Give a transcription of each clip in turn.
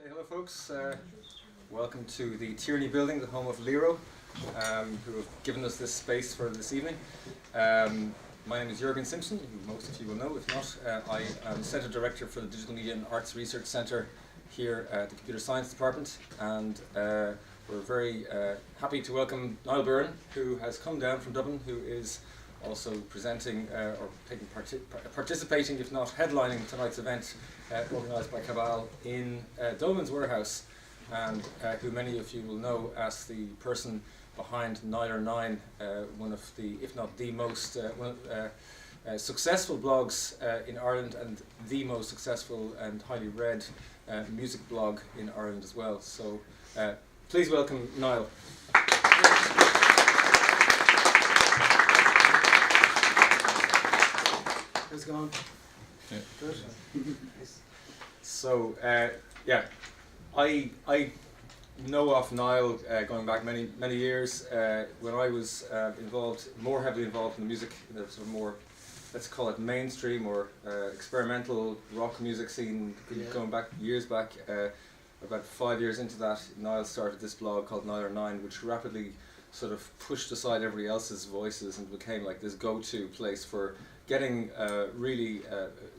Okay, hello folks. Welcome to the Tierney building, the home of Lero, who have given us this space for this evening. My name is Jürgen Simpson, who most of you will know. If not, I am Centre Director for the Digital Media and Arts Research Centre here at the Computer Science Department, and we're very happy to welcome Niall Byrne, who has come down from Dublin, who is also presenting or participating, if not headlining, tonight's event organised by Cabal in Dublin's warehouse, and who many of you will know as the person behind Nialler9, one of the, if not the most successful blogs in Ireland, and the most successful and highly read music blog in Ireland as well. So please welcome Niall. How's it going? Yeah. Good. So yeah, I know of Niall going back many years when I was more heavily involved in the music, the sort of more, let's call it mainstream or experimental rock music scene, going back years back. About 5 years into that, Niall started this blog called Nialler9, which rapidly sort of pushed aside everybody else's voices and became like this go-to place for getting really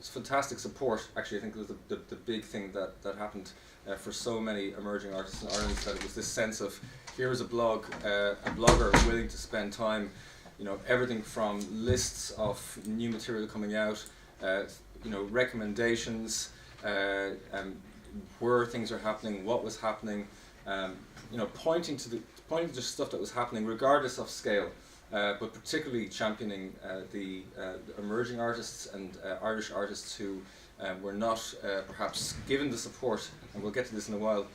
fantastic support. Actually, I think it was the big thing that happened for so many emerging artists in Ireland, that it was this sense of, here is a blogger willing to spend time, you know, everything from lists of new material coming out, you know, recommendations, where things are happening, what was happening, you know, pointing to stuff that was happening regardless of scale. But particularly championing the emerging artists and Irish artists who were not perhaps given the support, and we'll get to this in a while,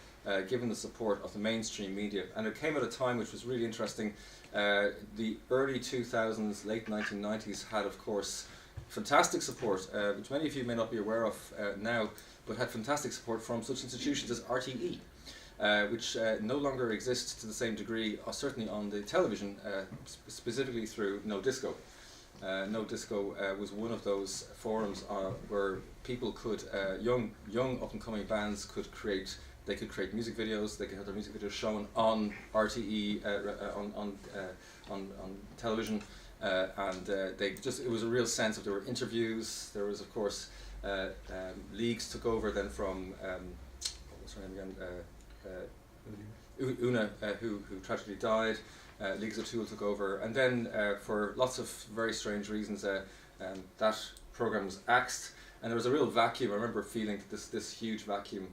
given the support of the mainstream media. And it came at a time which was really interesting. The early 2000s, late 1990s had, of course, fantastic support, which many of you may not be aware of now, but had fantastic support from such institutions as RTE. Which no longer exists to the same degree, certainly on the television, specifically through No Disco. No Disco was one of those forums where people could, young up-and-coming bands could create music videos. They could have their music videos shown on RTE, on television, and it was a real sense of, there were interviews. There was, of course, leagues took over then from what was her name again? Una, who tragically died. Leagues of Tool took over, and then for lots of very strange reasons that program was axed, and there was a real vacuum. I remember feeling this huge vacuum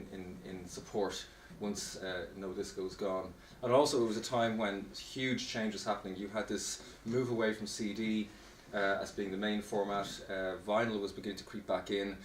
in support once No Disco was gone. And also it was a time when huge change was happening. You had this move away from CD as being the main format. Vinyl was beginning to creep back in.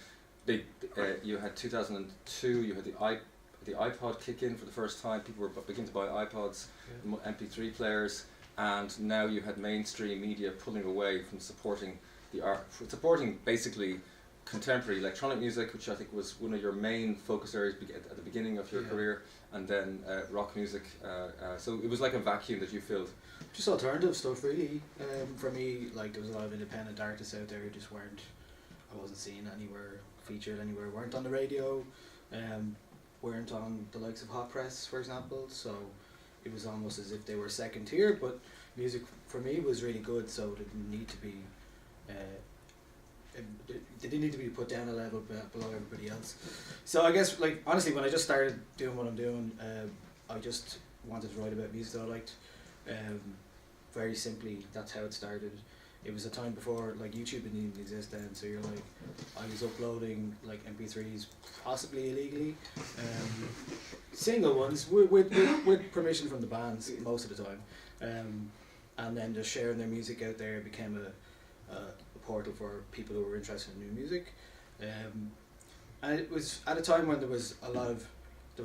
You had 2002, you had the iPod kick in for the first time. People were beginning to buy iPods, MP3 players, and now you had mainstream media pulling away from supporting the art, supporting basically contemporary electronic music, which I think was one of your main focus areas at the beginning of your career, and then rock music. So it was like a vacuum that you filled. Just alternative stuff, really. For me, like, there was a lot of independent artists out there who just I wasn't seeing anywhere, featured anywhere, weren't on the radio. Weren't on the likes of Hot Press, for example, so it was almost as if they were second tier, but music for me was really good, so it didn't need to be they didn't need to be put down a level below everybody else. So I guess, like, honestly, when I just started doing what I'm doing, I just wanted to write about music that I liked. Very simply, that's how it started. It was a time before, like, YouTube didn't even exist then, so you're like, I was uploading like MP3s, possibly illegally, single ones with permission from the bands most of the time, and then just sharing their music out there became a portal for people who were interested in new music, and it was at a time when there was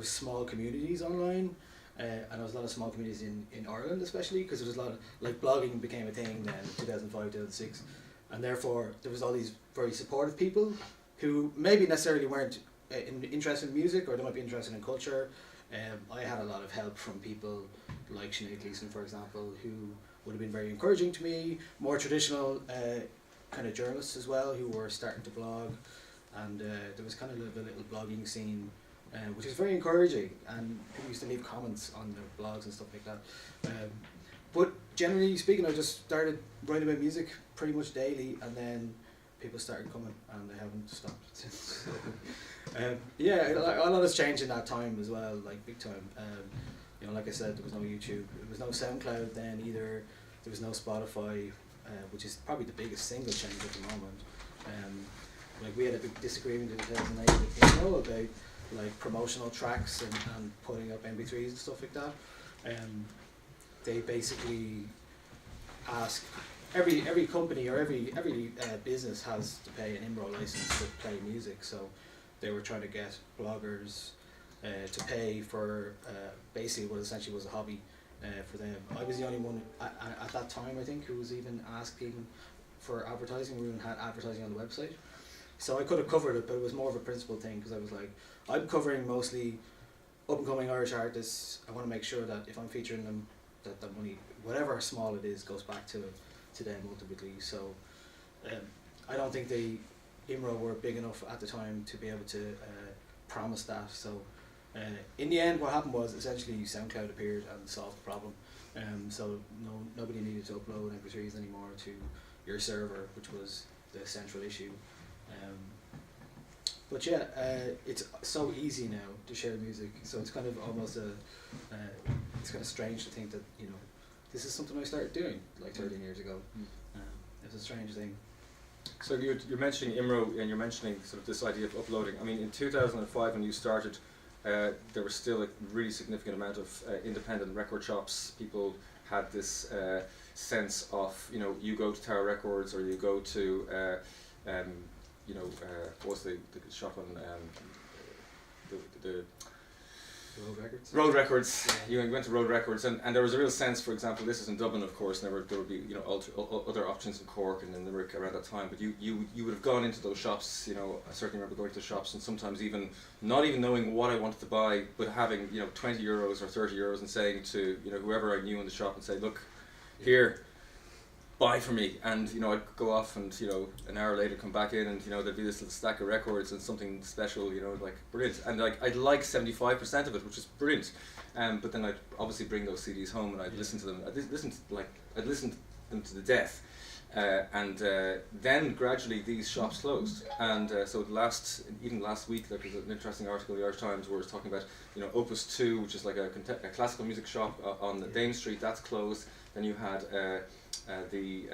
small communities online. And there was a lot of small communities in Ireland, especially because there was a lot of, like, blogging became a thing then in 2005, 2006, and therefore there was all these very supportive people who maybe necessarily weren't interested in music, or they might be interested in culture. I had a lot of help from people like Sinead Gleeson, for example, who would have been very encouraging to me, more traditional kind of journalists as well who were starting to blog, and there was kind of a little blogging scene which is very encouraging, and people used to leave comments on their blogs and stuff like that. But generally speaking, I just started writing about music pretty much daily, and then people started coming, and they haven't stopped since. Yeah, a lot has changed in that time as well, like big time. You know, like I said, there was no YouTube, there was no SoundCloud then either, there was no Spotify, which is probably the biggest single change at the moment. Like we had a big disagreement in 2008 with Inno about like promotional tracks and putting up MP3s and stuff like that. They basically ask every company or every business has to pay an IMRO license to play music, so they were trying to get bloggers to pay for basically what essentially was a hobby for them. I was the only one at that time, I think, who was even asking for advertising. We even had advertising on the website, so I could have covered it, but it was more of a principle thing, because I was like, I'm covering mostly up and coming Irish artists. I want to make sure that if I'm featuring them, that the money, whatever small it is, goes back to them ultimately. So I don't think the IMRO were big enough at the time to be able to promise that. So in the end, what happened was essentially SoundCloud appeared and solved the problem. So nobody needed to upload MP3s anymore to your server, which was the central issue. But yeah, it's so easy now to share music, so it's kind of almost it's kind of strange to think that, you know, this is something I started doing like 13 years ago. It's a strange thing. So you're mentioning IMRO, and you're mentioning sort of this idea of uploading. I mean, in 2005 when you started, there was still a really significant amount of independent record shops. People had this sense of, you know, you go to Tower Records or you go to you know, what's the shop on the Road Records? Road Records. Yeah. You went to Road Records, and there was a real sense, for example, this is in Dublin, of course, there would be, you know, other options in Cork and in Limerick around that time, but you would have gone into those shops, you know. I certainly remember going to the shops and sometimes even not even knowing what I wanted to buy, but having, you know, 20 euros or 30 euros and saying to, you know, whoever I knew in the shop and say, look, here, buy for me. And, you know, I'd go off and, you know, an hour later come back in and, you know, there'd be this little stack of records and something special, you know, like brilliant. And like I'd like 75% of it, which is brilliant. But then I'd obviously bring those CDs home and I'd listen to them. I'd listen to them to the death. Then gradually these shops closed, and so even last week there was an interesting article in the Irish Times where it was talking about, you know, Opus 2, which is like a classical music shop on the Dame Street, that's closed. Then you had the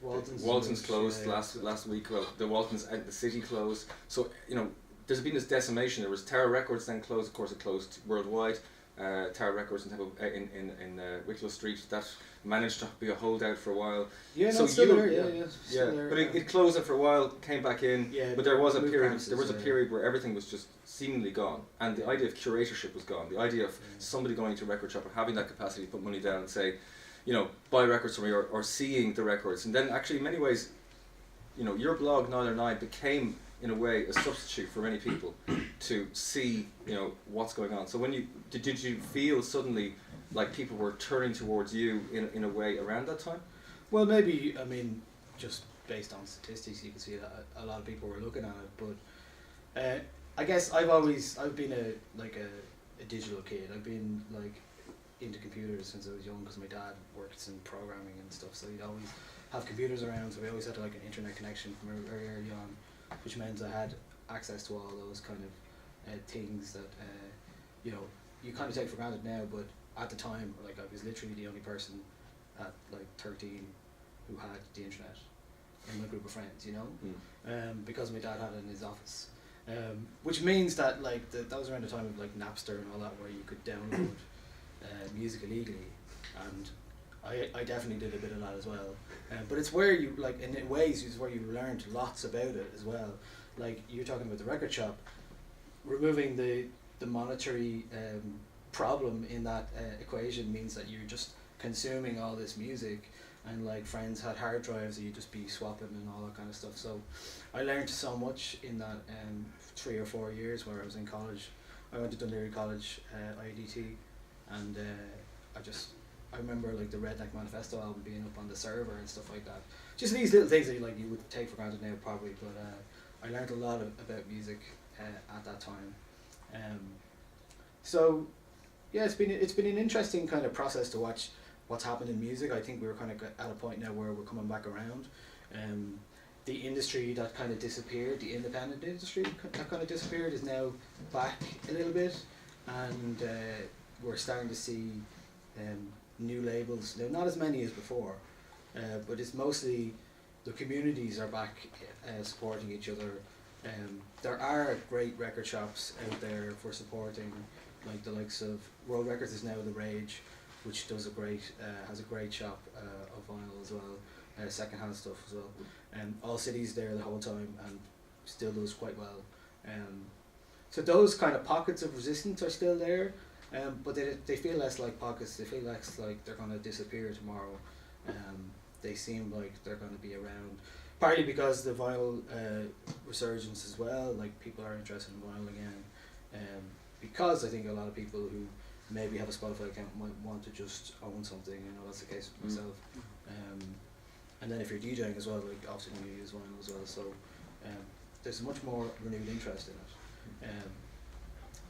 Walton's closed last week. Well, the Walton's at the city closed. So, you know, there's been this decimation. There was Tower Records then closed. Of course, it closed worldwide. Tower Records in Wicklow Street, that managed to be a holdout for a while. Yeah, so still there. Yeah. But it closed it for a while, came back in. Yeah, but there was a period. premises, There was a period where everything was just seemingly gone, and the idea of curatorship was gone. The idea of somebody going to a record shop and having that capacity to put money down and say, you know, buy records from me, or seeing the records. And then actually in many ways, you know, your blog Nialler9 became in a way a substitute for many people to see, you know, what's going on. So when you did you feel suddenly like people were turning towards you in a way around that time? Well, maybe, I mean, just based on statistics you can see that a lot of people were looking at it, but I guess I've been a digital kid. I've been like into computers since I was young, because my dad worked in programming and stuff, so he'd always have computers around, so we always had like an internet connection from very early on, which meant I had access to all those kind of things that you know, you kind of take for granted now, but at the time, like, I was literally the only person at like 13 who had the internet in my group of friends, you know, because my dad had it in his office, which means that like that was around the time of like Napster and all that, where you could download music illegally, and I definitely did a bit of that as well. But it's where you, like, in ways, it's where you learned lots about it as well. Like, you're talking about the record shop, removing the monetary problem in that equation means that you're just consuming all this music, and like friends had hard drives that you'd just be swapping and all that kind of stuff. So I learned so much in that 3 or 4 years where I was in college. I went to Dundee College, IEDT, and I remember like the Redneck Manifesto album being up on the server and stuff like that. Just these little things that you would take for granted now probably, but I learned a lot about music at that time. So yeah, it's been an interesting kind of process to watch what's happened in music. I think we're kind of at a point now where we're coming back around. The industry that kind of disappeared, the independent industry that kind of disappeared, is now back a little bit, and we're starting to see new labels. Now, not as many as before, but it's mostly the communities are back supporting each other. There are great record shops out there for supporting, like the likes of World Records is now The Rage, which does has a great shop of vinyl as well, secondhand stuff as well. All City's there the whole time and still does quite well. So those kind of pockets of resistance are still there, but they feel less like pockets. They feel less like they're going to disappear tomorrow. They seem like they're going to be around, partly because the vinyl resurgence as well. Like, people are interested in vinyl again, because I think a lot of people who maybe have a Spotify account might want to just own something. That's the case with myself. And then if you're DJing as well, like, often you use vinyl as well. So there's much more renewed interest in it.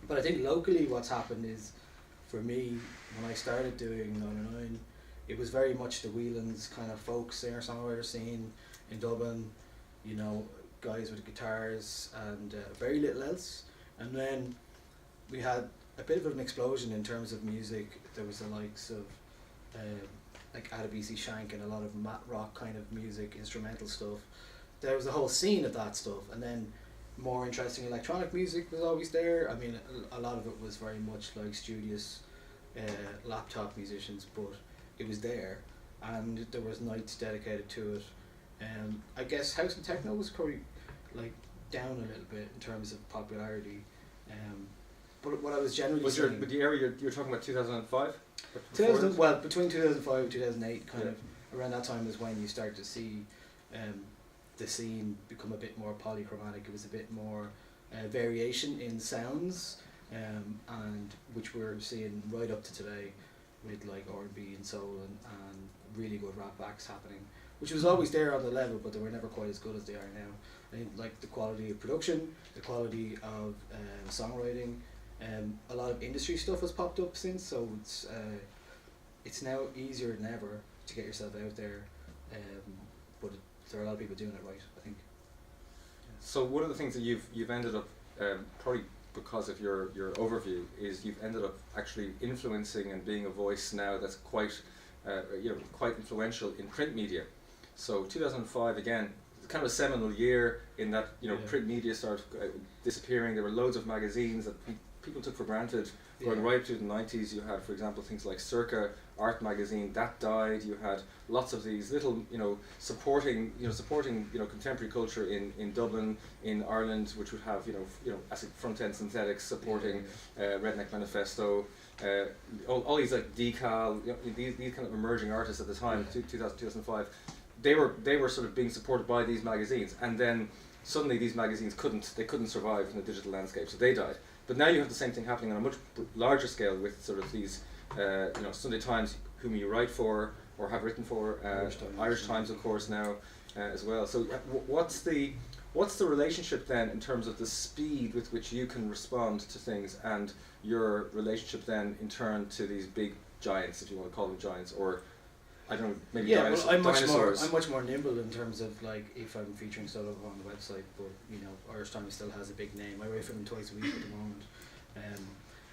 But I think locally what's happened is, for me, when I started doing Nialler9, it was very much the Whelan's kind of folk singer-songwriter scene in Dublin, guys with guitars and very little else. And then we had a bit of an explosion in terms of music. There was the likes of like Adebisi Shank and a lot of mat rock kind of music, instrumental stuff. There was a whole scene of that stuff, and then more interesting electronic music was always there. I mean, a lot of it was very much like studious laptop musicians, but it was there, and there was nights dedicated to it. I guess house and techno was probably like down a little bit in terms of popularity. But what I was generally seeing, the area you're talking about 2005? Well, between 2005 and 2008, kind of around that time is when you start to see the scene become a bit more polychromatic. It was a bit more variation in sounds, and which we're seeing right up to today, with like R&B and soul and really good rap acts happening, which was always there on the level, but they were never quite as good as they are now. I think like the quality of production, the quality of songwriting, a lot of industry stuff has popped up since, so it's now easier than ever to get yourself out there, but there are a lot of people doing it right, I think. So one of the things that you've ended up, probably because of your overview, is you've ended up actually influencing and being a voice now that's quite quite influential in print media. So 2005, again, kind of a seminal year in that print media started disappearing. There were loads of magazines that people took for granted. Going right through the 90s, you had, for example, things like Circa art magazine that died. You had lots of these little supporting contemporary culture in Dublin, in Ireland, which would have as front end synthetics supporting Redneck Manifesto. All these like Decal, these kind of emerging artists at the time, 2005, they were sort of being supported by these magazines, and then suddenly these magazines couldn't survive in the digital landscape, so they died. But now you have the same thing happening on a much larger scale with sort of these Sunday Times, whom you write for or have written for, Irish Times of course now as well. So what's the relationship then in terms of the speed with which you can respond to things, and your relationship then in turn to these big giants, if you want to call them giants, or I don't know, maybe dinosaurs? I'm much more nimble in terms of like if I'm featuring stuff on the website, but Irish Times still has a big name. I write for them twice a week at the moment.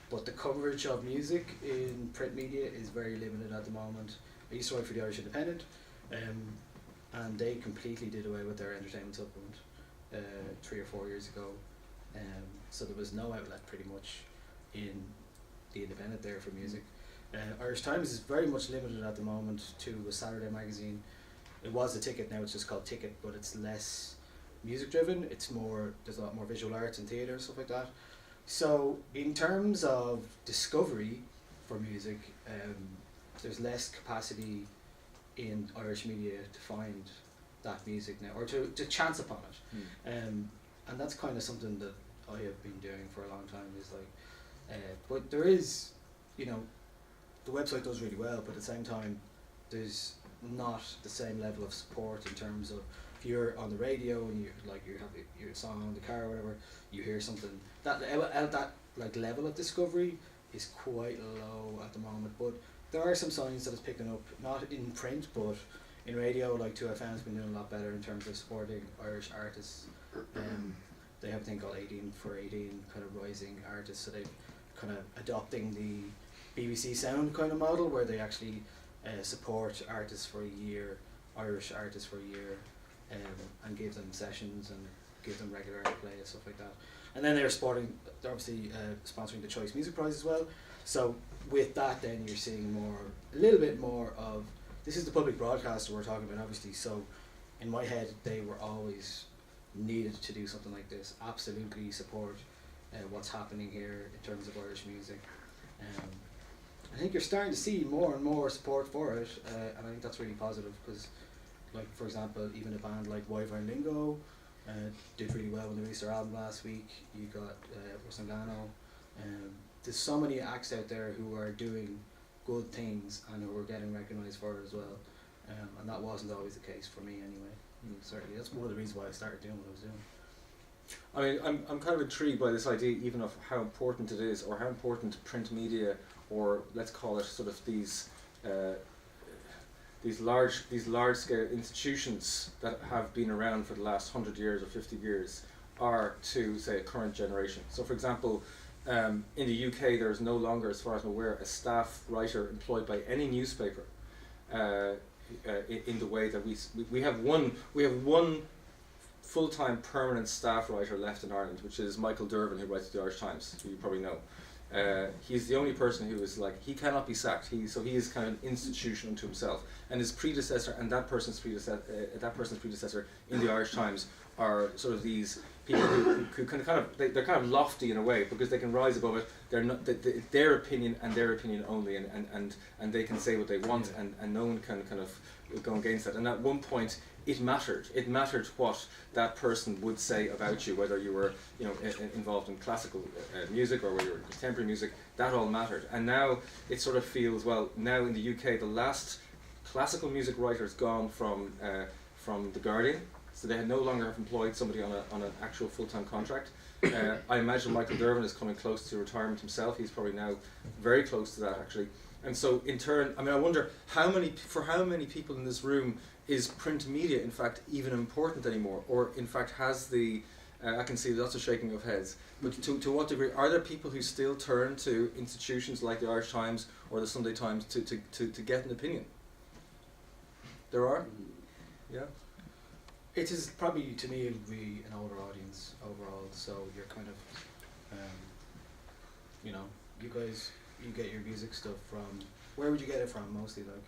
But the coverage of music in print media is very limited at the moment. I used to write for the Irish Independent, and they completely did away with their entertainment supplement 3 or 4 years ago. So there was no outlet pretty much in the Independent there for music. Irish Times is very much limited at the moment to a Saturday magazine. It was a Ticket, now it's just called Ticket, but it's less music driven. There's a lot more visual arts and theatre, stuff like that. So in terms of discovery for music, there's less capacity in Irish media to find that music now, or to chance upon it. And that's kind of something that I have been doing for a long time, is like, but there is, the website does really well, but at the same time, there's not the same level of support in terms of if you're on the radio and you have your song on the car or whatever, you hear something that like level of discovery is quite low at the moment. But there are some signs that it's picking up, not in print but in radio. Like 2FM's been doing a lot better in terms of supporting Irish artists. They have a thing called 18 for 18, kind of rising artists. So they're kind of adopting the BBC Sound kind of model where they actually support artists for a year, Irish artists for a year, and give them sessions and give them regular airplay and stuff like that. And then they're obviously sponsoring the Choice Music Prize as well. So with that, then you're seeing a little bit more of, this is the public broadcaster we're talking about, obviously. So in my head, they were always needed to do something like this. Absolutely support what's happening here in terms of Irish music. I think you're starting to see more and more support for it, and I think that's really positive because, like for example, even a band like Wyvern Lingo did really well when they released their album last week. You got Rosangano. There's so many acts out there who are doing good things and who are getting recognised for it as well, and that wasn't always the case for me anyway. Certainly, that's one of the reasons why I started doing what I was doing. I mean, I'm kind of intrigued by this idea even of how important it is, or how important print media, or let's call it sort of these large scale institutions that have been around for the last 100 years or 50 years are to, say, a current generation. So for example, in the UK there is no longer, as far as I'm aware, a staff writer employed by any newspaper in the way that we have one full-time permanent staff writer left in Ireland, which is Michael Dervin, who writes the Irish Times, who you probably know. He's the only person who is like, he cannot be sacked. So he is kind of an institution unto himself. And his predecessor and that person's predecessor in the Irish Times are sort of these people who they're kind of lofty in a way because they can rise above it. They're not their opinion and their opinion only, and they can say what they want, and no one can kind of go against that. And at one point, it mattered. It mattered what that person would say about you, whether you were, involved in classical music or whether you were in contemporary music. That all mattered. And now it sort of feels, well, now in the UK, the last classical music writer has gone from The Guardian, so they no longer have employed somebody on an actual full-time contract. I imagine Michael Dervin is coming close to retirement himself. He's probably now very close to that, actually. And so in turn, I mean, I wonder how many people in this room is print media in fact even important anymore, or in fact has the I can see lots of shaking of heads, but to what degree are there people who still turn to institutions like the Irish Times or the Sunday Times to get an opinion? There are? Yeah. It is probably, to me, it would be an older audience overall, so you're kind of you guys, you get your music stuff from, where would you get it from mostly? Like,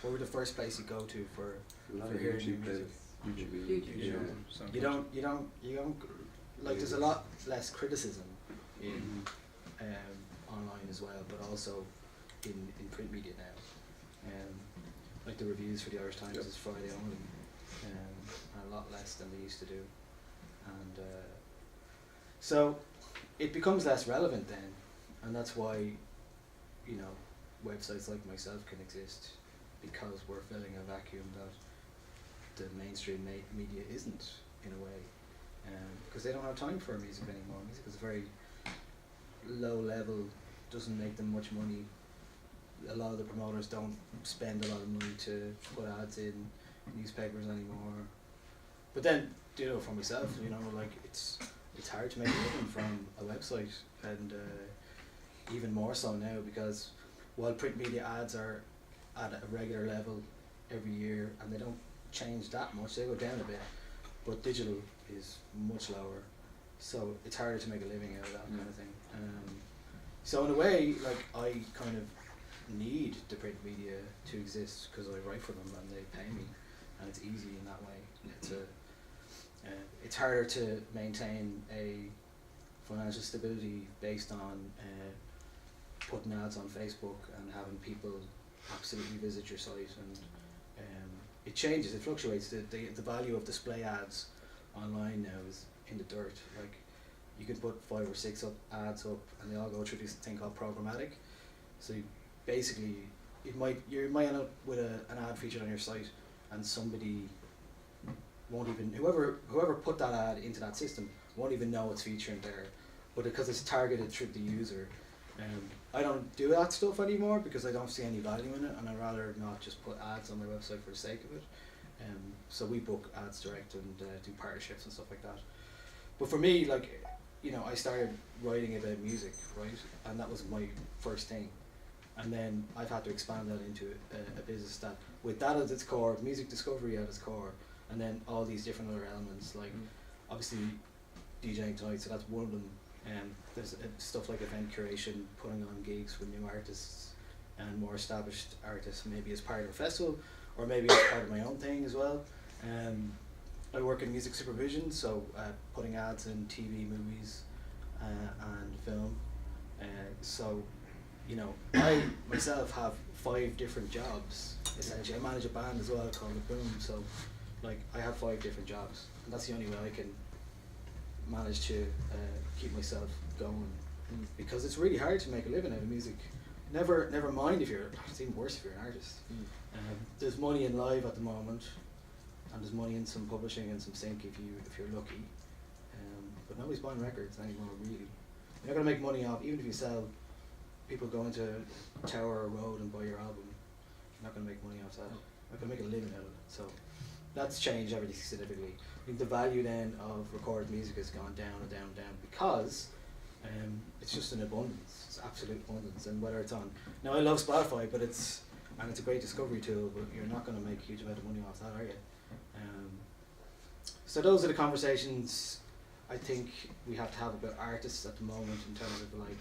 what would the first place you go to for hearing your music? YouTube. You don't like, there's a lot less criticism in online as well, but also in print media now. Like the reviews for the Irish Times is Friday only, and a lot less than they used to do, and so it becomes less relevant then, and that's why websites like myself can exist, because we're filling a vacuum that the mainstream media isn't, in a way, because they don't have time for music anymore. Music is very low level, doesn't make them much money. A lot of the promoters don't spend a lot of money to put ads in newspapers anymore. But then, for myself, like it's hard to make a living from a website, and even more so now, because while print media ads are at a regular level every year, and they don't change that much, they go down a bit, but digital is much lower, so it's harder to make a living out of that kind of thing. So in a way, like, I kind of need the print media to exist because I write for them and they pay me, and it's easy in that way. It's harder to maintain a financial stability based on putting ads on Facebook and having people absolutely visit your site, and it changes, it fluctuates. The value of display ads online now is in the dirt. Like, you can put 5 or 6 ads up, and they all go through this thing called programmatic. So basically, you might end up with an ad featured on your site, and somebody won't even, whoever put that ad into that system won't even know it's featuring there, but because it's targeted through the user. I don't do that stuff anymore because I don't see any value in it, and I'd rather not just put ads on my website for the sake of it. So we book ads direct and do partnerships and stuff like that. But for me, like, you know, I started writing about music, right, and that was my first thing. And then I've had to expand that into a business that, with that at its core, music discovery at its core, and then all these different other elements, like obviously DJing tonight, so that's one of them. There's stuff like event curation, putting on gigs with new artists and more established artists, maybe as part of a festival, or maybe as part of my own thing as well. I work in music supervision, so putting ads in TV, movies, and film. So, you know, I myself have 5 different jobs. Essentially, I manage a band as well called The Boom. So, like, I have 5 different jobs, and that's the only way I can manage to keep myself going, because it's really hard to make a living out of music. Never mind if you're, it's even worse if you're an artist. There's money in live at the moment, and there's money in some publishing and some sync if you're lucky. But nobody's buying records anymore, really. You're not gonna make money off, even if you sell, people go into Tower Road and buy your album. You're not gonna make money off that. You're not gonna make a living out of it. So that's changed everything significantly. I think the value then of recorded music has gone down and down and down because it's just an abundance. It's absolute abundance, and whether it's on, now I love Spotify, but it's a great discovery tool, but you're not going to make a huge amount of money off that, are you? So those are the conversations I think we have to have about artists at the moment, in terms of like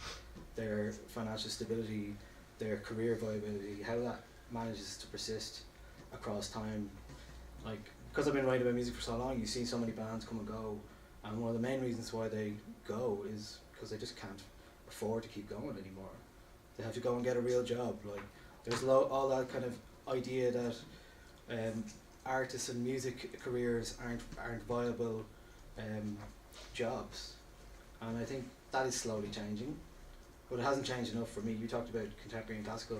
their financial stability, their career viability, how that manages to persist across time. Like, because I've been writing about music for so long, you see so many bands come and go, and one of the main reasons why they go is because they just can't afford to keep going anymore. They have to go and get a real job. Like, there's all that kind of idea that artists and music careers aren't viable jobs, and I think that is slowly changing, but it hasn't changed enough for me. You talked about contemporary and classical.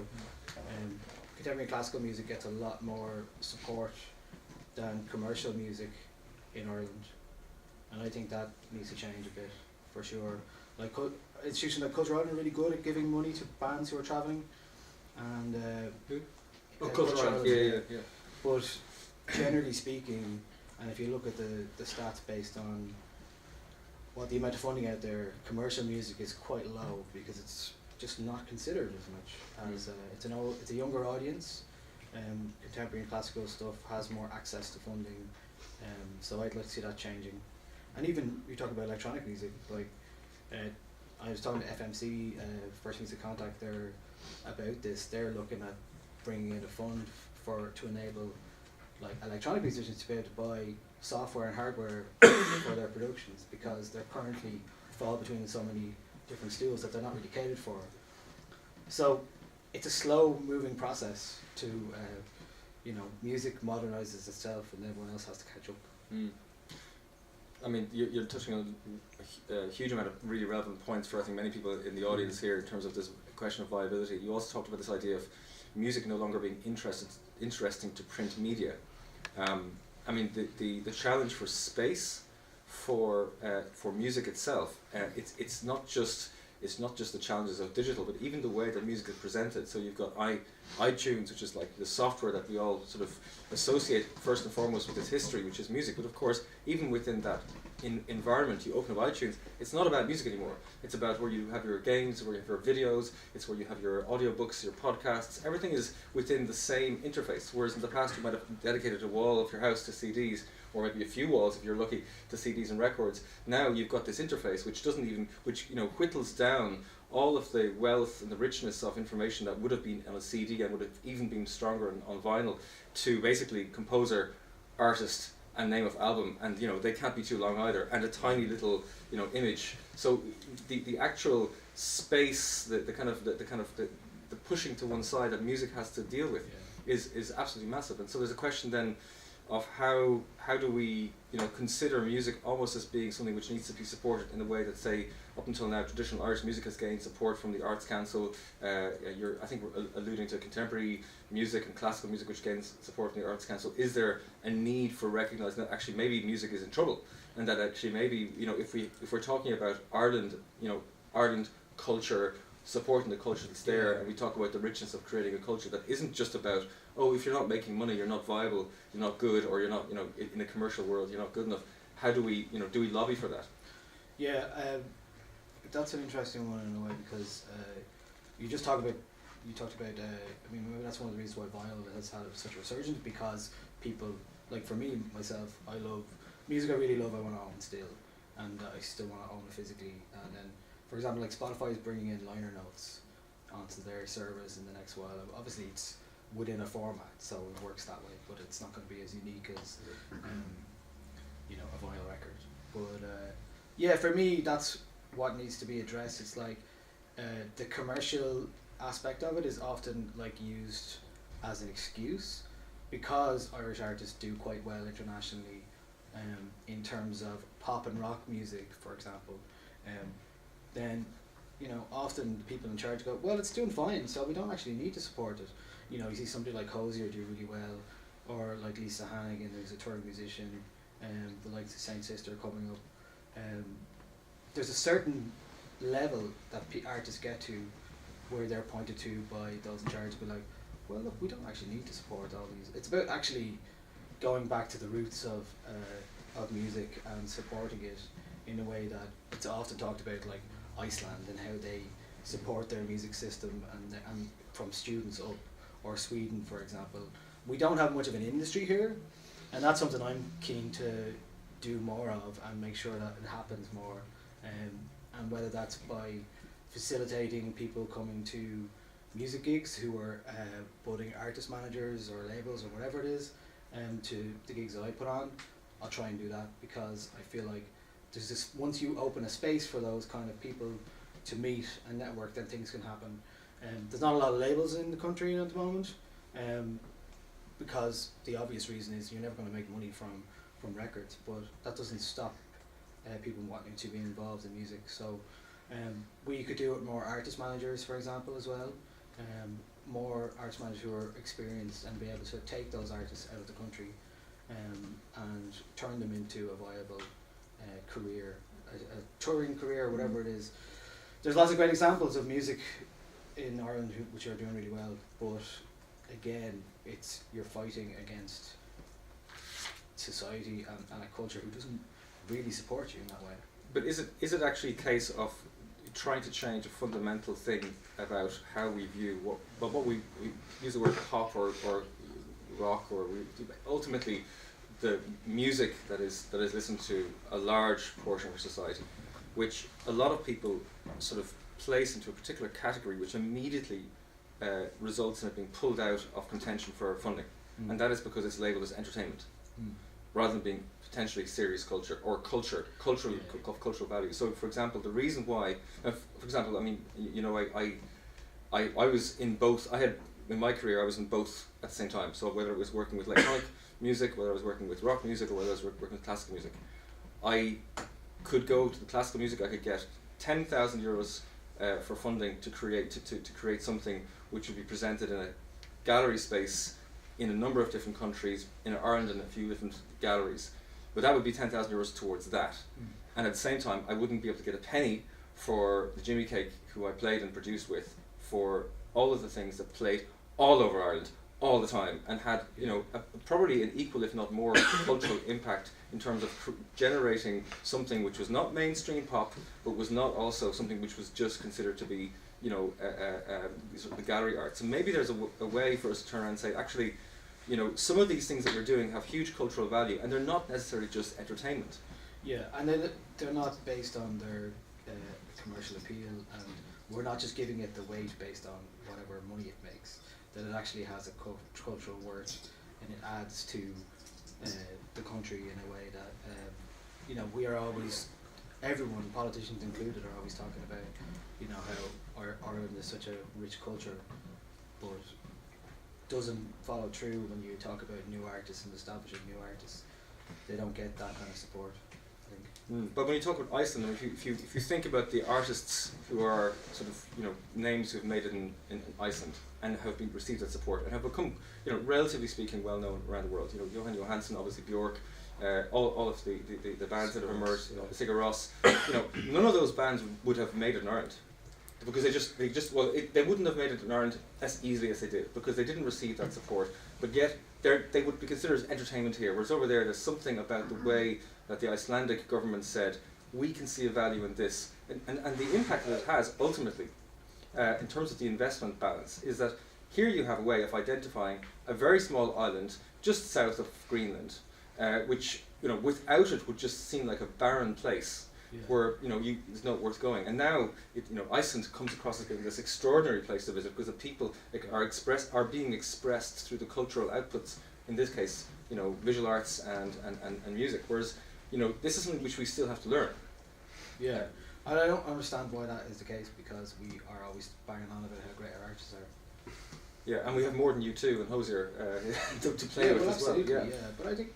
Contemporary and classical music gets a lot more support than commercial music in Ireland, and I think that needs to change a bit, for sure. Like, institutions like Culture Ireland are really good at giving money to bands who are travelling, and Culture Ireland, yeah. But generally speaking, and if you look at the stats based on what the amount of funding out there, commercial music is quite low because it's just not considered as much as it's a younger audience. Contemporary and classical stuff has more access to funding, so I'd like to see that changing. And even you talk about electronic music, like I was talking to FMC, First Music Contact, there about this. They're looking at bringing in a fund to enable like electronic musicians to be able to buy software and hardware for their productions, because they're currently fall between so many different stools that they're not really catered for. So it's a slow moving process to, music modernizes itself and everyone else has to catch up. I mean, you're touching on a huge amount of really relevant points for, I think, many people in the audience here in terms of this question of viability. You also talked about this idea of music no longer being interesting to print media. I mean, the challenge for space for music itself, it's not just the challenges of digital, but even the way that music is presented. So you've got iTunes, which is like the software that we all sort of associate first and foremost with its history, which is music. But of course, even within that environment, you open up iTunes, it's not about music anymore. It's about where you have your games, where you have your videos, it's where you have your audiobooks, your podcasts. Everything is within the same interface. Whereas in the past, you might have dedicated a wall of your house to CDs, or maybe a few walls if you're lucky to CDs and records. Now you've got this interface which whittles down all of the wealth and the richness of information that would have been on a CD and would have even been stronger on vinyl, to basically composer, artist, and name of album, and they can't be too long either, and a tiny little image. So the actual space, the pushing to one side that music has to deal with is absolutely massive. And so there's a question then of how do we consider music almost as being something which needs to be supported in a way that, say, up until now traditional Irish music has gained support from the Arts Council. I think we're alluding to contemporary music and classical music which gains support from the Arts Council. Is there a need for recognising that actually maybe music is in trouble, and that actually maybe if we're talking about Ireland, Ireland culture, supporting the culture that's there, and we talk about the richness of creating a culture that isn't just about, oh, if you're not making money, you're not viable, you're not good, or you're not, in a commercial world, you're not good enough. How do we, do we lobby for that? Yeah, that's an interesting one in a way, because you talked about, I mean, maybe that's one of the reasons why vinyl has had such a resurgence, because people, like for me, myself, I love music. I really love. I want to own still, and I still want to own it physically. And then, for example, like Spotify is bringing in liner notes onto their service in the next while. Obviously, it's within a format, so it works that way, but it's not going to be as unique as a vinyl record. But yeah, for me, that's what needs to be addressed. It's like the commercial aspect of it is often like used as an excuse, because Irish artists do quite well internationally in terms of pop and rock music, for example. Then often people in charge go, well, it's doing fine, so we don't actually need to support it. You see somebody like Hosier do really well, or like Lisa Hannigan, who's a touring musician, the likes of Saint Sister coming up. There's a certain level that artists get to where they're pointed to by those in charge to be like, well, look, we don't actually need to support all these. It's about actually going back to the roots of music and supporting it in a way that it's often talked about, like Iceland and how they support their music system and from students up, or Sweden, for example. We don't have much of an industry here, and that's something I'm keen to do more of and make sure that it happens more. And whether that's by facilitating people coming to music gigs who are budding artist managers or labels or whatever it is, to the gigs that I put on, I'll try and do that, because I feel like there's this, once you open a space for those kind of people to meet and network, then things can happen. There's not a lot of labels in the country at the moment, because the obvious reason is you're never going to make money from records, but that doesn't stop people wanting to be involved in music. So we could do it more artist managers, for example, as well. More artist managers who are experienced and be able to take those artists out of the country and turn them into a viable career, a touring career, whatever it is. There's lots of great examples of music in Ireland which are doing really well, but again, you're fighting against society and a culture who doesn't really support you in that way. But is it actually a case of trying to change a fundamental thing about how we view what we use the word pop or rock, or ultimately the music that is listened to a large portion of our society, which a lot of people sort of place into a particular category, which immediately results in it being pulled out of contention for funding, and that is because it's labelled as entertainment, rather than being potentially serious culture or cultural value. So, for example, the reason why, for example, I mean, I was in both. In my career, I was in both at the same time. So whether it was working with electronic music, whether I was working with rock music, or whether I was working with classical music, I could go to the classical music. I could get €10,000 for funding to create something which would be presented in a gallery space in a number of different countries, in Ireland and a few different galleries. But that would be €10,000 towards that. And at the same time, I wouldn't be able to get a penny for the Jimmy Cake, who I played and produced with, for all of the things that played all over Ireland all the time, and had probably an equal, if not more, cultural impact in terms of generating something which was not mainstream pop, but was not also something which was just considered to be sort of the gallery art. So maybe there's a way for us to turn around and say, actually, some of these things that we're doing have huge cultural value, and they're not necessarily just entertainment. Yeah, and they're not based on their commercial appeal, and we're not just giving it the weight based on whatever money it makes. That it actually has a cultural worth, and it adds to the country in a way that we are always, everyone, politicians included, are always talking about how Ireland is such a rich culture, but doesn't follow through when you talk about new artists and establishing new artists. They don't get that kind of support, I think. But when you talk about Iceland, if you think about the artists who are sort of names who've made it in Iceland and have been received that support and have become relatively speaking well known around the world. Johan Johansson, obviously Björk, all of the bands that have emerged, Sigur Rós. None of those bands would have made it in Ireland. Because they wouldn't have made it in Ireland as easily as they did because they didn't receive that support. But yet they would be considered as entertainment here. Whereas over there's something about the way that the Icelandic government said we can see a value in this, and the impact that it has ultimately, in terms of the investment balance, is that here you have a way of identifying a very small island just south of Greenland, which without it would just seem like a barren place. Yeah. Where it's not worth going, and now Iceland comes across as being this extraordinary place to visit because the people are being expressed through the cultural outputs. In this case, visual arts and music. Whereas this is something which we still have to learn. Yeah, and I don't understand why that is the case because we are always banging on about how great our artists are. Yeah, and we have more than U2 and Hosier to play with as well. Yeah, but I think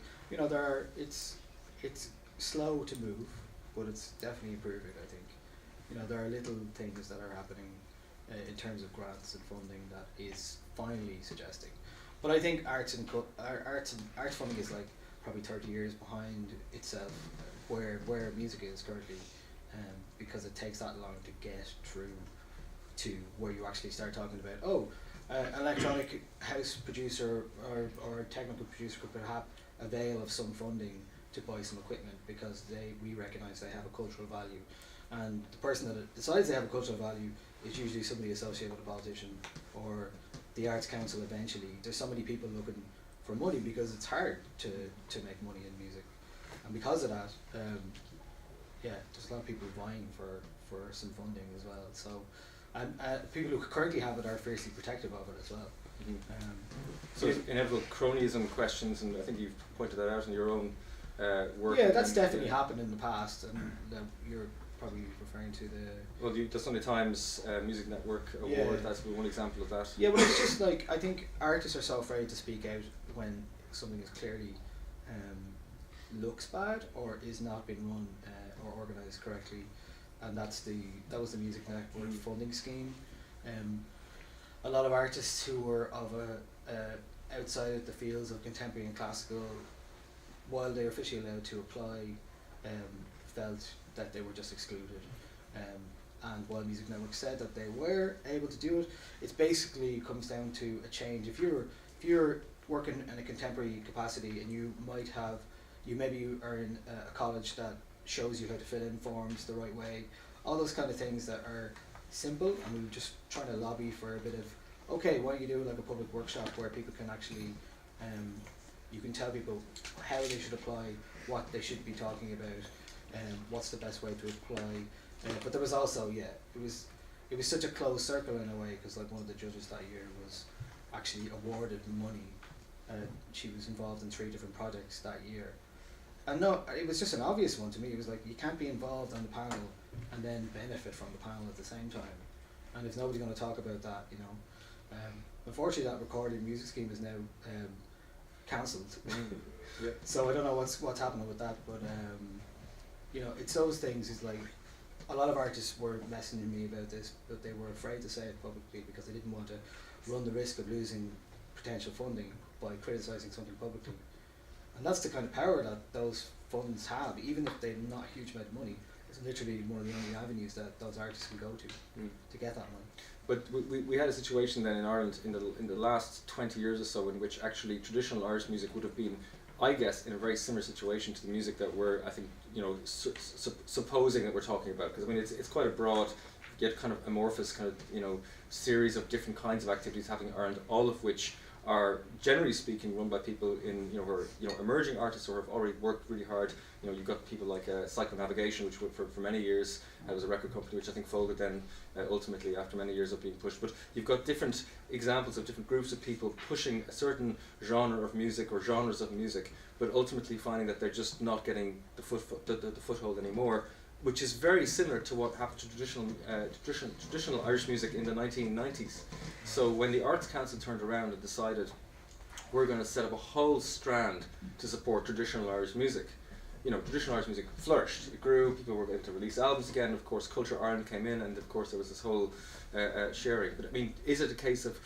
it's slow to move. But it's definitely improving, I think. There are little things that are happening in terms of grants and funding that is finally suggesting. But I think arts funding is like probably 30 years behind itself where music is currently, because it takes that long to get through to where you actually start talking about, an electronic house producer or technical producer could perhaps avail of some funding to buy some equipment because we recognise they have a cultural value, and the person that decides they have a cultural value is usually somebody associated with a politician or the Arts Council eventually. There's so many people looking for money because it's hard to make money in music, and because of that, there's a lot of people vying for some funding as well. So, and people who currently have it are fiercely protective of it as well. Mm-hmm. So inevitable cronyism questions, and I think you've pointed that out in your own work. Yeah, that's definitely happened in the past, and you're probably referring to the Sunday Times Music Network Award. That's one example of that. Yeah, but it's just like I think artists are so afraid to speak out when something is clearly looks bad or is not being run or organised correctly, and that was the Music Network funding scheme. A lot of artists who were of outside the fields of contemporary and classical, while they were officially allowed to apply, felt that they were just excluded. And while Music Network said that they were able to do it, it basically comes down to a change. If you're working in a contemporary capacity and you are in a college that shows you how to fill in forms the right way, all those kind of things that are simple, and we were just trying to lobby for a bit of, why don't you do like a public workshop where people can actually you can tell people how they should apply, what they should be talking about, what's the best way to apply. But there was also, it was such a closed circle in a way, because like one of the judges that year was actually awarded money. She was involved in 3 different projects that year. And no, it was just an obvious one to me. It was like, you can't be involved on the panel and then benefit from the panel at the same time. And if nobody's going to talk about that, unfortunately that recorded music scheme is now cancelled. Yeah. So I don't know what's happening with that, but it's those things. Is like a lot of artists were messaging me about this, but they were afraid to say it publicly because they didn't want to run the risk of losing potential funding by criticising something publicly. And that's the kind of power that those funds have, even if they're not a huge amount of money. It's literally one of the only avenues that those artists can go to get that money. But we had a situation then in Ireland in the last 20 years or so in which actually traditional Irish music would have been, I guess, in a very similar situation to the music that we're, I think, supposing that we're talking about. Because I mean, it's quite a broad, yet kind of amorphous kind of series of different kinds of activities happening in Ireland, all of which are generally speaking run by people in who are emerging artists or have already worked really hard. You've got people like Cyclonavigation, which for many years was a record company which I think folded then ultimately after many years of being pushed. But you've got different examples of different groups of people pushing a certain genre of music or genres of music, but ultimately finding that they're just not getting the foothold anymore. which is very similar to what happened to traditional Irish music in the 1990s. So when the Arts Council turned around and decided we're going to set up a whole strand to support traditional Irish music, traditional Irish music flourished. It grew. People were able to release albums again. Of course, Culture Ireland came in, and of course there was this whole sharing. But I mean, is it a case of,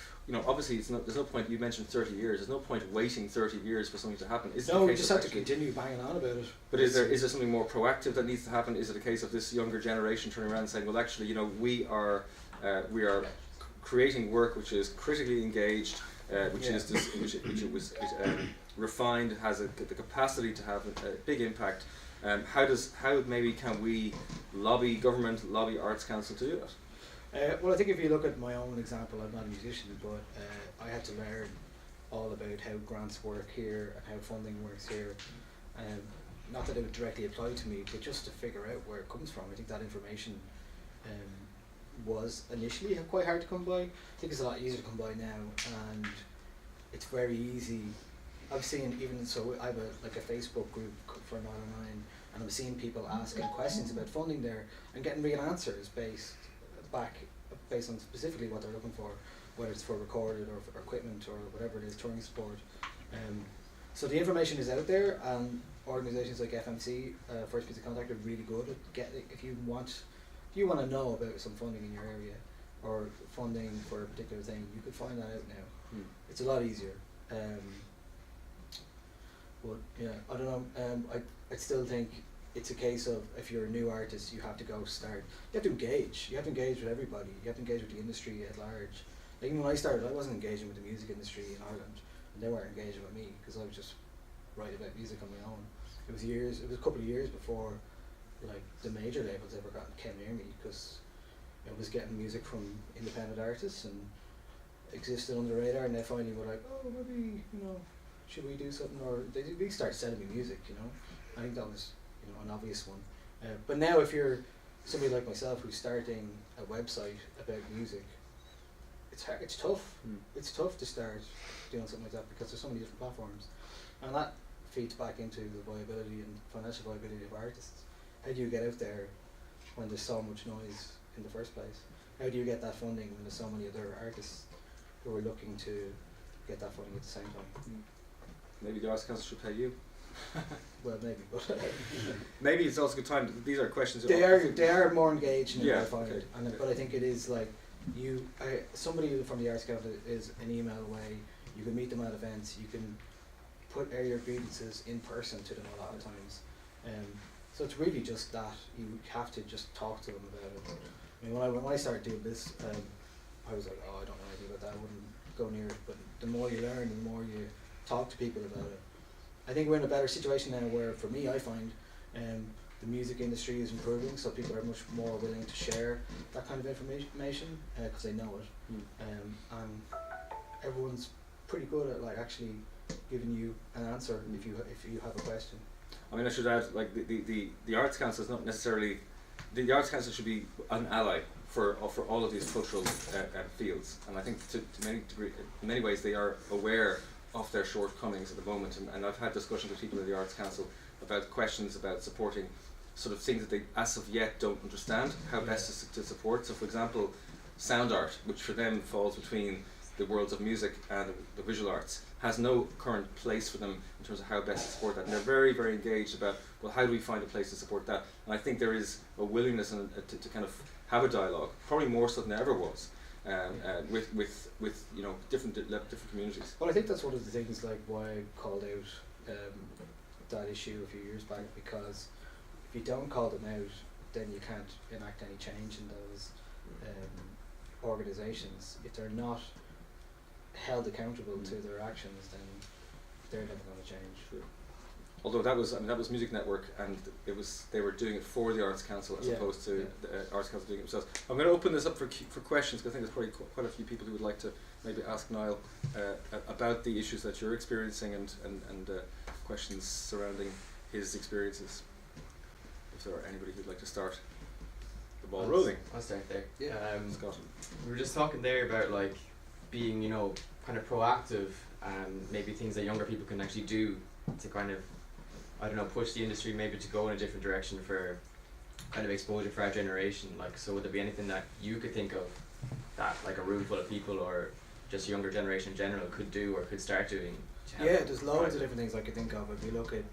obviously there's no point. You mentioned 30 years. There's no point waiting 30 years for something to happen. No, we just have to continue banging on about it. But is there something more proactive that needs to happen? Is it a case of this younger generation turning around and saying, well, actually, we are creating work which is critically engaged, which was refined, has the capacity to have a big impact. How maybe can we lobby government, lobby Arts Council to do that? Well, I think if you look at my own example, I'm not a musician, but I had to learn all about how grants work here and how funding works here. Not that it would directly apply to me, but just to figure out where it comes from. I think that information was initially quite hard to come by. I think it's a lot easier to come by now, and it's very easy. I've seen I have a Facebook group for Nialler9, and I'm seeing people asking questions about funding there and getting real answers based on specifically what they're looking for, whether it's for recorded or for equipment or whatever it is, touring support. So the information is out there, and organisations like FMC, First Piece of Contact, are really good at getting. If you want to know about some funding in your area or funding for a particular thing, you could find that out now. It's a lot easier. But yeah, I don't know. I still think it's a case of, if you're a new artist, you have to go start. You have to engage. You have to engage with everybody. You have to engage with the industry at large. Like, even when I started, I wasn't engaging with the music industry in Ireland, and they weren't engaging with me because I was just writing about music on my own. It was a couple of years before, like, the major labels ever came near me, because I was getting music from independent artists and existed under the radar, and they finally were like, oh, maybe, should we do something? Or they started sending me music, I think that was, an obvious one. But now, if you're somebody like myself who's starting a website about music, it's hard, it's tough. It's tough to start doing something like that, because there's so many different platforms, and that feeds back into the viability and financial viability of artists. How do you get out there when there's so much noise in the first place? How do you get that funding when there's so many other artists who are looking to get that funding at the same time? Maybe the Arts Council should pay you. Well, maybe, but maybe it's also a good time. These are questions. They are more engaged in it, I find. Okay. But I think it is like somebody from the Arts Council is an email away. You can meet them at events. You can put air your grievances in person to them a lot of times. So it's really just that you have to just talk to them about it. I mean, when I started doing this, I was like, oh, I don't know anything about that. I wouldn't go near it. But the more you learn, the more you talk to people about it. I think we're in a better situation now where, for me, I find the music industry is improving, so people are much more willing to share that kind of information because they know it. And everyone's pretty good at, like, actually giving you an answer if you have a question. I mean, I should add, like, the Arts Council is not necessarily, the Arts Council should be an ally for all of these cultural fields, and I think in many ways they are aware of their shortcomings at the moment, and I've had discussions with people in the Arts Council about questions about supporting sort of things that they as of yet don't understand how best to support. So, for example, sound art, which for them falls between the worlds of music and the visual arts, has no current place for them in terms of how best to support that. And they're very, very engaged about, well, how do we find a place to support that? And I think there is a willingness to kind of have a dialogue, probably more so than there ever was, with different communities. Well, I think that's one of the things, like, why I called out that issue a few years back, because if you don't call them out, then you can't enact any change in those organisations. If they're not held accountable to their actions, then they're never going to change. Sure. Although that was Music Network, and they were doing it for the Arts Council as opposed to the Arts Council doing it themselves. I'm going to open this up for questions, because I think there's probably quite a few people who would like to maybe ask Niall about the issues that you're experiencing and questions surrounding his experiences. If there are anybody who'd like to start the ball rolling. I'll start there. Yeah. Scott. We were just talking there about, like, being, kind of proactive, and maybe things that younger people can actually do to kind of, I don't know, push the industry maybe to go in a different direction for kind of exposure for our generation? Like, so would there be anything that you could think of that like a room full of people or just younger generation in general could do or could start doing? To help Yeah, there's loads drive of different things I could think of. If you look at,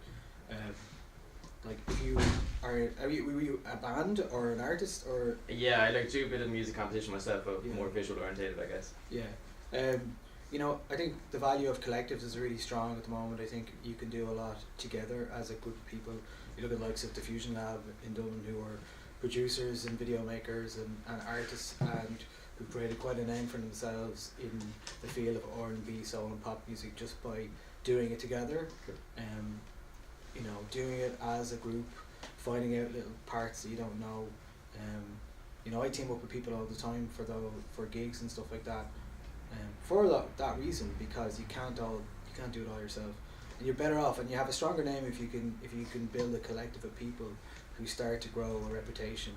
like, if you were you a band or an artist or? Yeah, I like do a bit of music competition myself, but Yeah. more visual orientated, I guess. Yeah, you know, I think the value of collectives is really strong at the moment. I think you can do a lot together as a group of people. You look at the likes of the Fusion Lab in Dublin, who are producers and video makers and artists, and who created quite a name for themselves in the field of R&B, soul and pop music just by doing it together. Cool. You know, doing it as a group, finding out little parts that you don't know. You know, I team up with people all the time for gigs and stuff like that. For that reason, because you can't do it all yourself, and you're better off, and you have a stronger name if you can build a collective of people who start to grow a reputation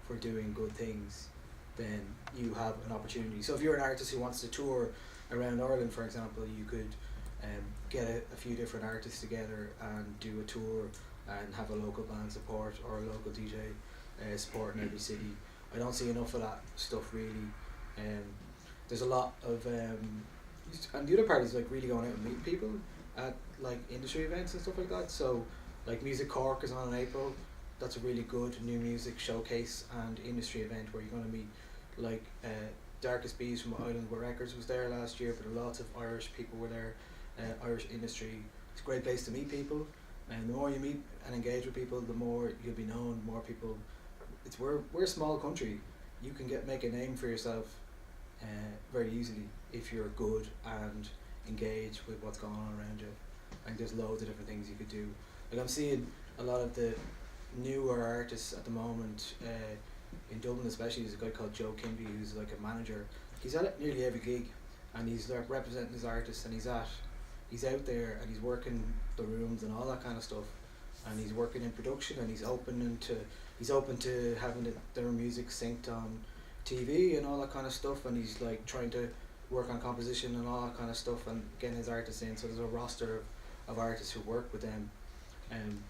for doing good things. Then you have an opportunity. So if you're an artist who wants to tour around Ireland, for example, you could get a few different artists together and do a tour and have a local band support or a local DJ support in every city. I don't see enough of that stuff really. There's a lot of and the other part is like really going out and meeting people at like industry events and stuff like that. So like Music Cork is on in April. That's a really good new music showcase and industry event where you're going to meet like Darkest Bees from Island Where Records was there last year, but lots of Irish people were there. Irish industry. It's a great place to meet people, and the more you meet and engage with people, the more you'll be known. More people. We're a small country. You can make a name for yourself very easily if you're good and engage with what's going on around you. And there's loads of different things you could do. Like I'm seeing a lot of the newer artists at the moment in Dublin, especially. There's a guy called Joe Kimby who's like a manager. He's at nearly every gig, and he's like representing his artists, and he's out there and he's working the rooms and all that kind of stuff, and he's working in production, and he's open to having their music synced on TV and all that kind of stuff, and he's like trying to work on composition and all that kind of stuff and getting his artists in. So there's a roster of artists who work with them, and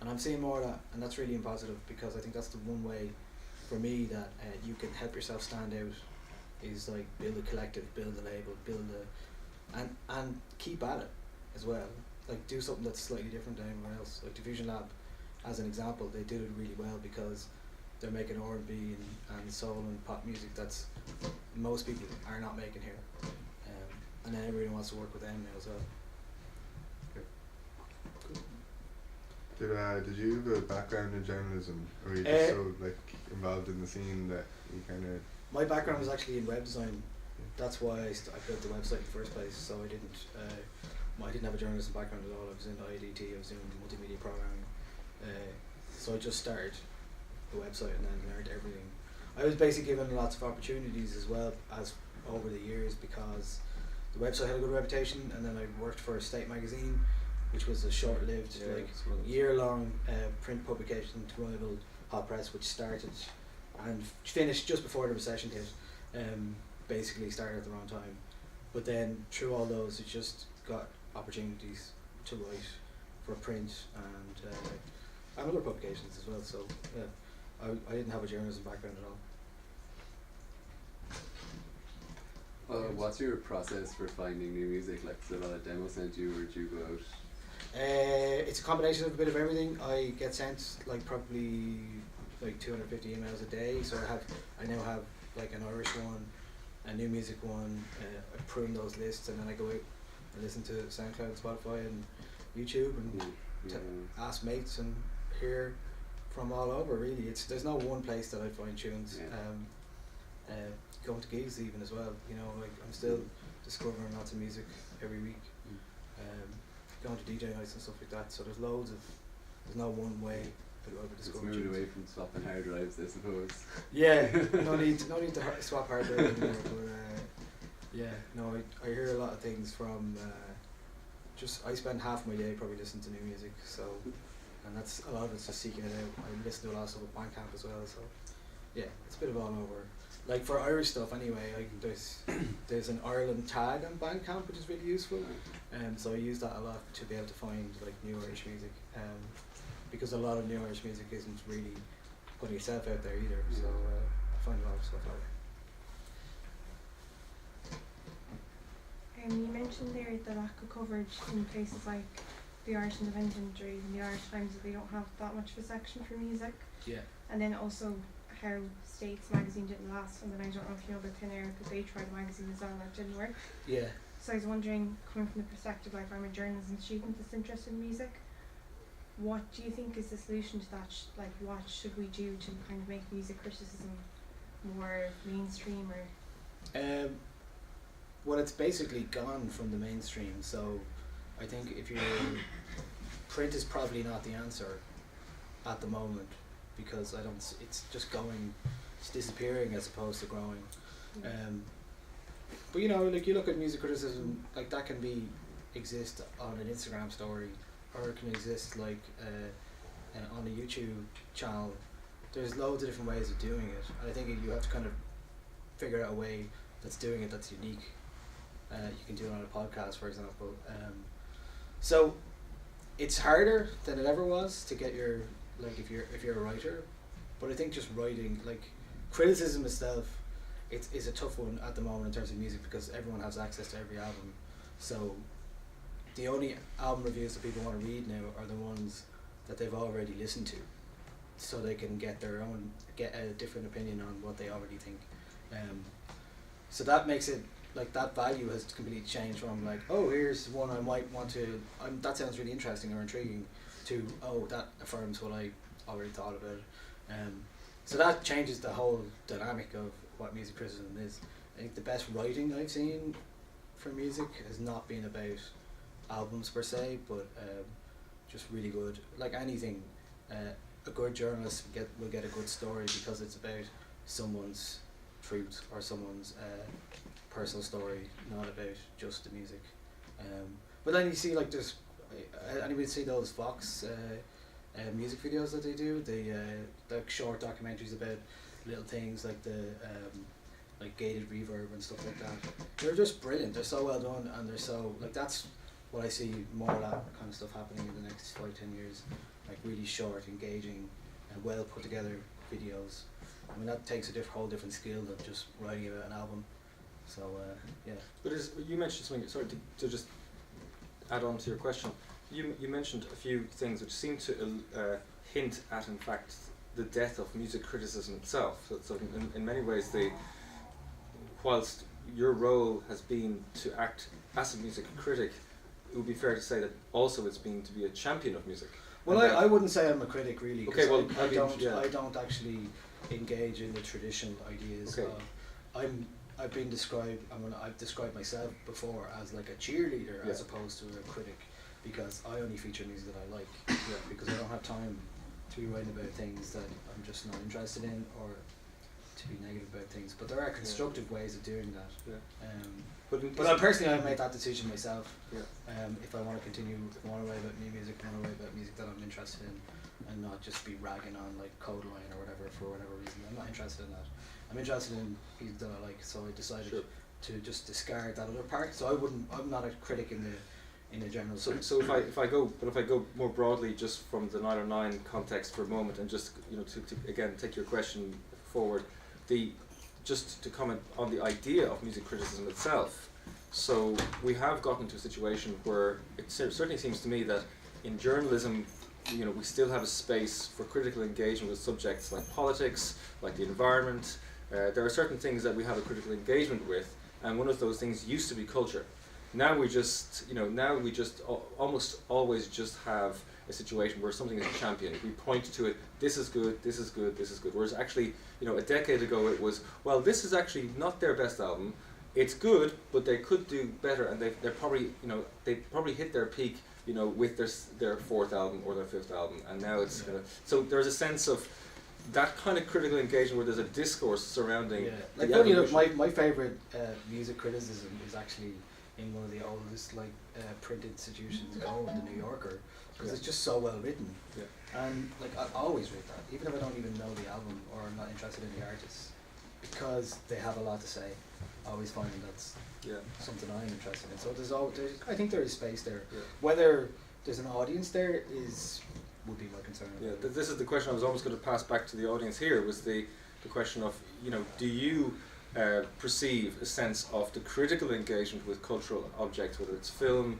I'm seeing more of that, and that's really positive, because I think that's the one way for me that you can help yourself stand out, is like build a collective, build a label, and keep at it as well. Like do something that's slightly different than anyone else. Like the Fusion Lab, as an example, they did it really well because they're making R&B and soul and pop music that's most people are not making here, and then everyone wants to work with them now as well. Did you have a background in journalism, or were you just so like involved in the scene that you kind of? My background was actually in web design. That's why I built the website in the first place. So I didn't have a journalism background at all. I was in IDT. I was doing multimedia programming. So I just started the website and then learned everything. I was basically given lots of opportunities as well as over the years, because the website had a good reputation, and then I worked for State Magazine, which was a short-lived, year-long print publication to rival Hot Press, which started and finished just before the recession hit. Basically started at the wrong time, but then through all those, it just got opportunities to write for print and other publications as well. So yeah, I didn't have a journalism background at all. What's your process for finding new music? Like, is a lot of demos sent you, or do you go out? It's a combination of a bit of everything. I get sent like probably like 250 emails a day. So I now have like an Irish one, a new music one. I prune those lists, and then I go out and listen to SoundCloud, Spotify, and YouTube, and ask mates and hear from all over. Really, there's no one place that I find tunes. Going to gigs even as well. You know, like I'm still discovering lots of music every week. Going to DJ nights and stuff like that. So there's no one way to go over discover. It's moved away from swapping hard drives, I suppose. Yeah, no need to swap hard drive anymore. But I hear a lot of things from. I spend half my day probably listening to new music. So, and that's a lot of it's just seeking it out. I listen to a lot of stuff at Bandcamp as well. So, yeah, it's a bit of all over. Like for Irish stuff anyway, there's an Ireland tag on Bandcamp, which is really useful, so I use that a lot to be able to find like new Irish music, because a lot of new Irish music isn't really putting yourself out there either. So I find a lot of stuff like that. You mentioned there the lack of coverage in places like the Irish Independent or even the Irish Times, that they don't have that much of a section for music. Yeah. And then also how States magazine didn't last, and then I don't know if you know about Thin Air, because they tried a magazine as well and that didn't work. Yeah. So I was wondering, coming from the perspective, like I'm a journalism student that's interested in music, what do you think is the solution to that? Like what should we do to kind of make music criticism more mainstream or? Well, it's basically gone from the mainstream, so I think if you're print is probably not the answer at the moment, because it's just it's disappearing as opposed to growing. But you know, like you look at music criticism, like that can exist on an Instagram story, or it can exist like on a YouTube channel. There's loads of different ways of doing it, and I think you have to kind of figure out a way that's doing it that's unique. You can do it on a podcast, for example. So it's harder than it ever was to get your, like if you're a writer, but I think just writing, like criticism itself, is a tough one at the moment in terms of music, because everyone has access to every album. So the only album reviews that people want to read now are the ones that they've already listened to, so they can get a different opinion on what they already think. So that makes it, like that value has completely changed from like, oh, here's one I might want to, that sounds really interesting or intriguing, to, oh, that affirms what I already thought about it. So that changes the whole dynamic of what music criticism is. I think the best writing I've seen for music has not been about albums per se, but just really good, like anything, a good journalist will get a good story because it's about someone's truth or someone's personal story, not about just the music. But then you see, like, there's anybody see those Vox music videos that they do, the short documentaries about little things like the like gated reverb and stuff like that. They're just brilliant. They're so well done, and they're so, like, that's what I see more of that kind of stuff happening in the next 5-10 years. Like really short, engaging, and well put together videos. I mean, that takes a whole different skill than just writing about an album. So yeah. But you mentioned something. Sorry to just add on to your question. You mentioned a few things which seem to hint at, in fact, the death of music criticism itself. So in many ways, whilst your role has been to act as a music critic, it would be fair to say that also it's been to be a champion of music. Well, I wouldn't say I'm a critic really. Okay, well, I don't actually engage in the traditional ideas. Okay. I've described myself before as like a cheerleader as opposed to a critic, because I only feature music that I like. Because I don't have time to be writing about things that I'm just not interested in, or to be negative about things. But there are constructive ways of doing that. But I've made that decision myself. If I want to continue, if I want to write about new music, I want to write about music that I'm interested in, and not just be ragging on like Codeline or whatever for whatever reason. I'm not interested in that. I'm interested in music that I like, so I decided to just discard that other part. So I'm not a critic in the general sense. So if I go more broadly, just from the Nialler9 context for a moment, and just to again take your question forward, just to comment on the idea of music criticism itself. So we have gotten to a situation where it certainly seems to me that in journalism, we still have a space for critical engagement with subjects like politics, like the environment. There are certain things that we have a critical engagement with, and one of those things used to be culture. Now we just almost always just have a situation where something is championed. We point to it, this is good, this is good, this is good. Whereas actually, a decade ago it was, well, this is actually not their best album. It's good, but they could do better, and they're probably, they probably hit their peak, with their fourth album or their fifth album, and now it's so there's a sense of that kind of critical engagement where there's a discourse surrounding. Like my favorite music criticism is actually in one of the oldest print institutions, the New Yorker, because it's just so well written. And I always read that, even if I don't even know the album or I'm not interested in the artists, because they have a lot to say. I always find that's something I'm interested in. So I think there is space there. Whether there's an audience there is would be my concern. Yeah, this is the question I was almost going to pass back to the audience here, was the question of, do you perceive a sense of the critical engagement with cultural objects, whether it's film,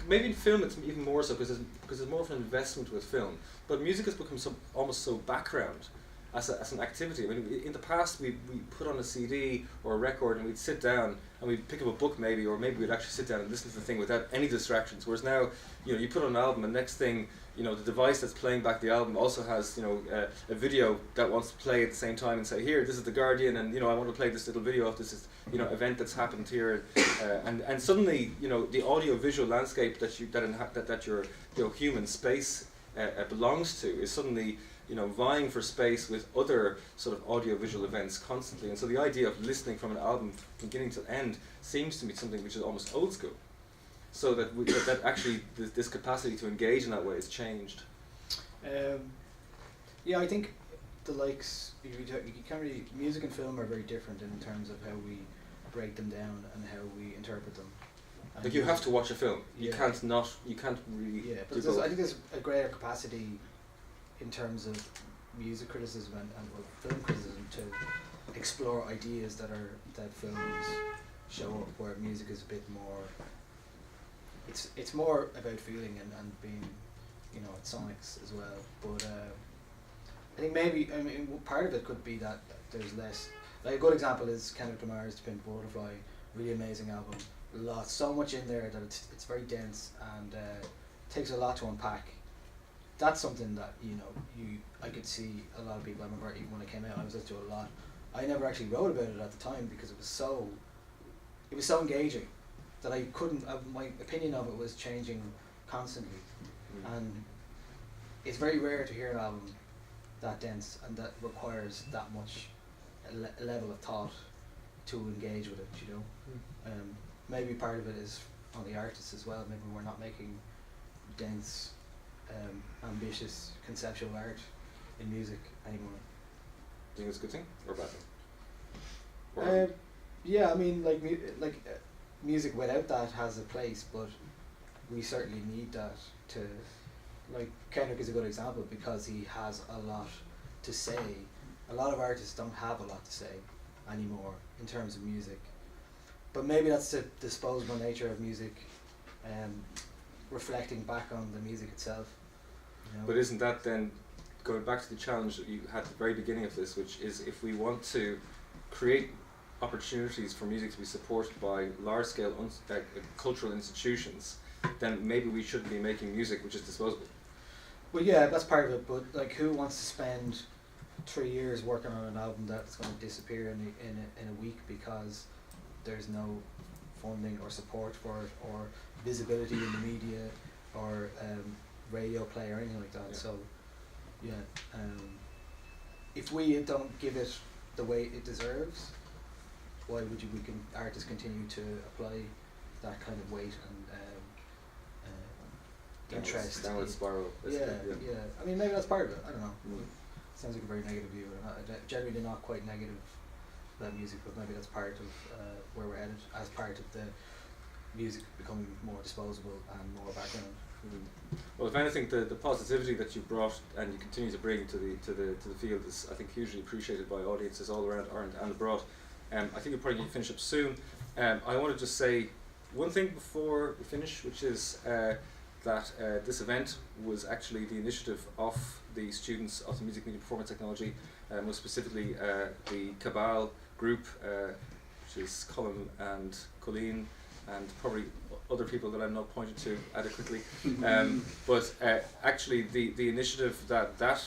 maybe in film it's even more so because there's more of an investment with film, but music has become almost so background as an activity. I mean, in the past we put on a CD or a record and we'd sit down and we'd pick up a book maybe, or maybe we'd actually sit down and listen to the thing without any distractions, whereas now, you put on an album and next thing, the device that's playing back the album also has, a video that wants to play at the same time and say, here, this is The Guardian, and, I want to play this little video of this, event that's happened here, and suddenly, the audio-visual landscape that your human space belongs to is suddenly, vying for space with other sort of audio-visual events constantly, and so the idea of listening from an album from beginning to end seems to me something which is almost old school. So that that actually this capacity to engage in that way has changed. Yeah, I think the likes you can't really, music and film are very different in terms of how we break them down and how we interpret them. And Like you have to watch a film. You Yeah. You can't really. Yeah, but I think there's a greater capacity in terms of music criticism and film criticism to explore ideas that films show up, where music is a bit more. It's more about feeling and being, it's sonics as well. But I think part of it could be that there's less. Like a good example is Kendrick Lamar's To Pimp a Butterfly, really amazing album. So much in there that it's very dense and takes a lot to unpack. That's something that I could see a lot of people. I remember even when it came out, I was listening to it a lot. I never actually wrote about it at the time because it was so engaging that I couldn't. My opinion of it was changing constantly, and it's very rare to hear an album that dense and that requires that much level of thought to engage with it. Maybe part of it is on the artists as well. Maybe we're not making dense, ambitious conceptual art in music anymore. Do you think it's a good thing or a bad thing? Yeah, I mean, music without that has a place, but we certainly need that to. Like Kendrick is a good example because he has a lot to say. A lot of artists don't have a lot to say anymore in terms of music, but maybe that's the disposable nature of music, reflecting back on the music itself. But isn't that then going back to the challenge that you had at the very beginning of this, which is if we want to create opportunities for music to be supported by large-scale cultural institutions, then maybe we shouldn't be making music which is disposable. Well, yeah, that's part of it. But who wants to spend 3 years working on an album that's going to disappear in a week because there's no funding or support for it or visibility in the media or radio play or anything like that? Yeah. So, if we don't give it the weight it deserves, why would artists continue to apply that kind of weight and interest? Downward spiral. Yeah. I mean, maybe that's part of it. I don't know. Sounds like a very negative view. Generally not quite negative about music, but maybe that's part of where we're headed as part of the music becoming more disposable and more background. Well, if anything, the positivity that you brought and you continue to bring to the field is, I think, hugely appreciated by audiences all around Ireland and abroad. I think we'll probably finish up soon. I want to just say one thing before we finish, which is that this event was actually the initiative of the students of the Music Media Performance Technology, most specifically the Cabal group, which is Colin and Colleen and probably other people that I'm not pointed to adequately. But actually the initiative that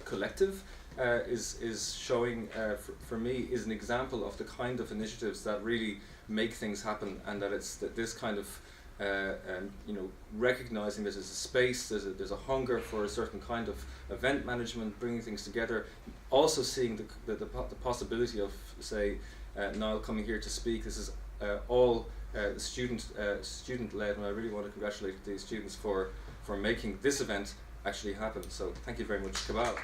collective is showing for me is an example of the kind of initiatives that really make things happen, and that it's that this kind of recognizing there's a space, there's a hunger for a certain kind of event management, bringing things together, also seeing the possibility of, say, Niall coming here to speak. This is all student led, and I really want to congratulate the students for making this event actually happen. So thank you very much, Cabal.